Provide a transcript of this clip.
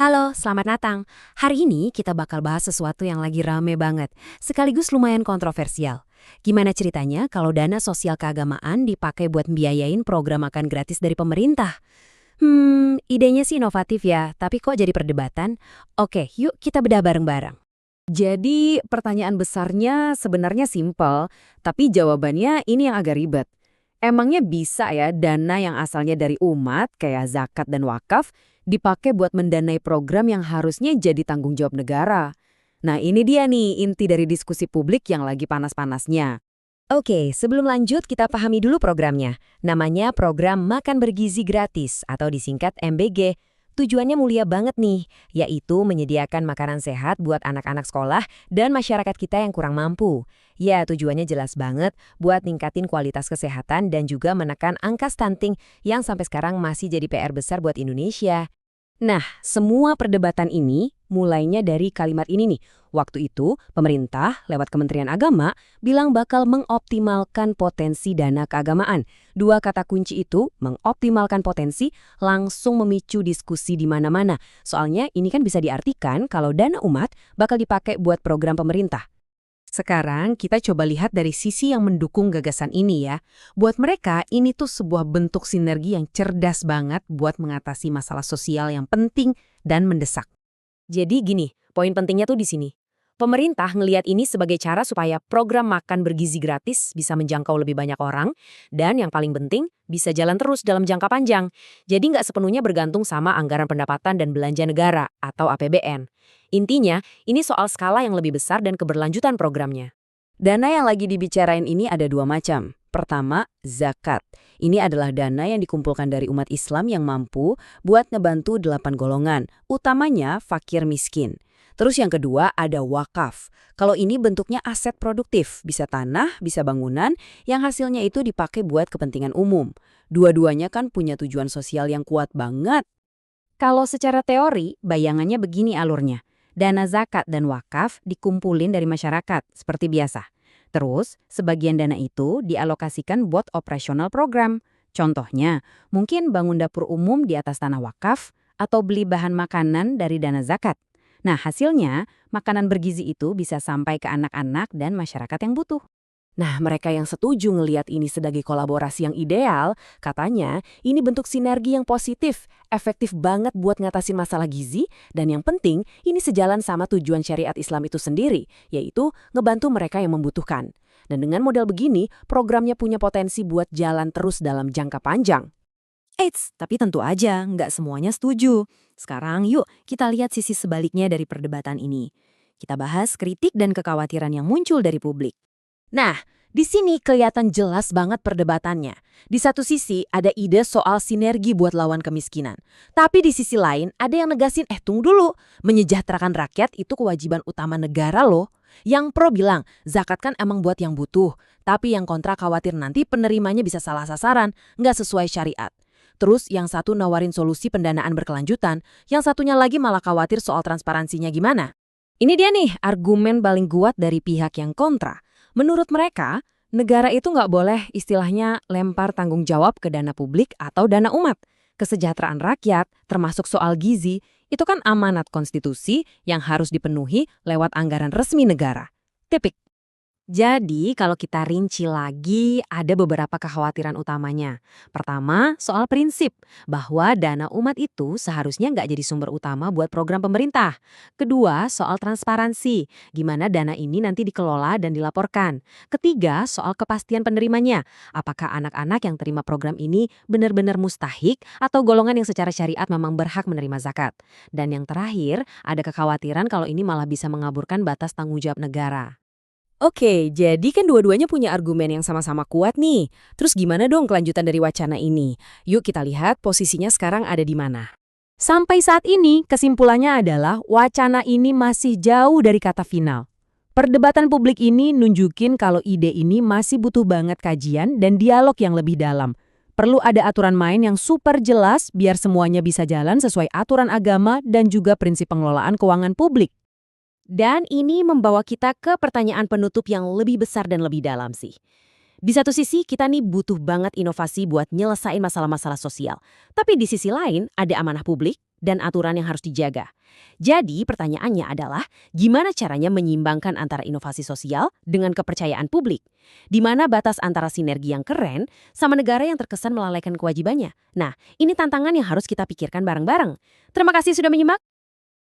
Halo, selamat datang. Hari ini kita bakal bahas sesuatu yang lagi rame banget, sekaligus lumayan kontroversial. Gimana ceritanya kalau dana sosial keagamaan dipakai buat membiayain program makan gratis dari pemerintah? Idenya sih inovatif ya, tapi kok jadi perdebatan? Oke, yuk kita bedah bareng-bareng. Jadi pertanyaan besarnya sebenarnya simpel, tapi jawabannya ini yang agak ribet. Emangnya bisa ya dana yang asalnya dari umat, kayak zakat dan wakaf, dipakai buat mendanai program yang harusnya jadi tanggung jawab negara? Nah ini dia nih inti dari diskusi publik yang lagi panas-panasnya. Oke, sebelum lanjut kita pahami dulu programnya. Namanya Program Makan Bergizi Gratis atau disingkat MBG. Tujuannya mulia banget nih, yaitu menyediakan makanan sehat buat anak-anak sekolah dan masyarakat kita yang kurang mampu. Ya, tujuannya jelas banget buat ningkatin kualitas kesehatan dan juga menekan angka stunting yang sampai sekarang masih jadi PR besar buat Indonesia. Nah, semua perdebatan ini mulainya dari kalimat ini nih. Waktu itu, pemerintah lewat Kementerian Agama bilang bakal mengoptimalkan potensi dana keagamaan. Dua kata kunci itu, mengoptimalkan potensi, langsung memicu diskusi di mana-mana. Soalnya ini kan bisa diartikan kalau dana umat bakal dipakai buat program pemerintah. Sekarang kita coba lihat dari sisi yang mendukung gagasan ini ya. Buat mereka, ini tuh sebuah bentuk sinergi yang cerdas banget buat mengatasi masalah sosial yang penting dan mendesak. Jadi gini, poin pentingnya tuh di sini. Pemerintah ngelihat ini sebagai cara supaya program makan bergizi gratis bisa menjangkau lebih banyak orang, dan yang paling penting, bisa jalan terus dalam jangka panjang. Jadi nggak sepenuhnya bergantung sama anggaran pendapatan dan belanja negara atau APBN. Intinya, ini soal skala yang lebih besar dan keberlanjutan programnya. Dana yang lagi dibicarain ini ada dua macam. Pertama, zakat. Ini adalah dana yang dikumpulkan dari umat Islam yang mampu buat ngebantu 8 golongan, utamanya fakir miskin. Terus yang kedua ada wakaf. Kalau ini bentuknya aset produktif, bisa tanah, bisa bangunan, yang hasilnya itu dipakai buat kepentingan umum. Dua-duanya kan punya tujuan sosial yang kuat banget. Kalau secara teori, bayangannya begini alurnya. Dana zakat dan wakaf dikumpulin dari masyarakat, seperti biasa. Terus, sebagian dana itu dialokasikan buat operasional program. Contohnya, mungkin bangun dapur umum di atas tanah wakaf atau beli bahan makanan dari dana zakat. Nah, hasilnya, makanan bergizi itu bisa sampai ke anak-anak dan masyarakat yang butuh. Nah, mereka yang setuju ngelihat ini sebagai kolaborasi yang ideal, katanya ini bentuk sinergi yang positif, efektif banget buat ngatasin masalah gizi, dan yang penting ini sejalan sama tujuan syariat Islam itu sendiri, yaitu ngebantu mereka yang membutuhkan. Dan dengan model begini, programnya punya potensi buat jalan terus dalam jangka panjang. Eits, tapi tentu aja nggak semuanya setuju. Sekarang yuk kita lihat sisi sebaliknya dari perdebatan ini. Kita bahas kritik dan kekhawatiran yang muncul dari publik. Nah, di sini kelihatan jelas banget perdebatannya. Di satu sisi ada ide soal sinergi buat lawan kemiskinan. Tapi di sisi lain ada yang negasin, tunggu dulu, menyejahterakan rakyat itu kewajiban utama negara loh. Yang pro bilang, zakat kan emang buat yang butuh. Tapi yang kontra khawatir nanti penerimanya bisa salah sasaran, nggak sesuai syariat. Terus yang satu nawarin solusi pendanaan berkelanjutan, yang satunya lagi malah khawatir soal transparansinya gimana. Ini dia nih argumen paling kuat dari pihak yang kontra. Menurut mereka, negara itu nggak boleh istilahnya lempar tanggung jawab ke dana publik atau dana umat. Kesejahteraan rakyat, termasuk soal gizi, itu kan amanat konstitusi yang harus dipenuhi lewat anggaran resmi negara. Tipik. Jadi, kalau kita rinci lagi, ada beberapa kekhawatiran utamanya. Pertama, soal prinsip, bahwa dana umat itu seharusnya nggak jadi sumber utama buat program pemerintah. Kedua, soal transparansi, gimana dana ini nanti dikelola dan dilaporkan. Ketiga, soal kepastian penerimanya, apakah anak-anak yang terima program ini benar-benar mustahik atau golongan yang secara syariat memang berhak menerima zakat. Dan yang terakhir, ada kekhawatiran kalau ini malah bisa mengaburkan batas tanggung jawab negara. Oke, jadi kan dua-duanya punya argumen yang sama-sama kuat nih. Terus gimana dong kelanjutan dari wacana ini? Yuk kita lihat posisinya sekarang ada di mana. Sampai saat ini, kesimpulannya adalah wacana ini masih jauh dari kata final. Perdebatan publik ini nunjukin kalau ide ini masih butuh banget kajian dan dialog yang lebih dalam. Perlu ada aturan main yang super jelas biar semuanya bisa jalan sesuai aturan agama dan juga prinsip pengelolaan keuangan publik. Dan ini membawa kita ke pertanyaan penutup yang lebih besar dan lebih dalam sih. Di satu sisi kita nih butuh banget inovasi buat nyelesain masalah-masalah sosial. Tapi di sisi lain ada amanah publik, dan aturan yang harus dijaga. Jadi pertanyaannya adalah, gimana caranya menyimbangkan antara inovasi sosial dengan kepercayaan publik? Di mana batas antara sinergi yang keren sama negara yang terkesan melalaikan kewajibannya? Nah, ini tantangan yang harus kita pikirkan bareng-bareng. Terima kasih sudah menyimak.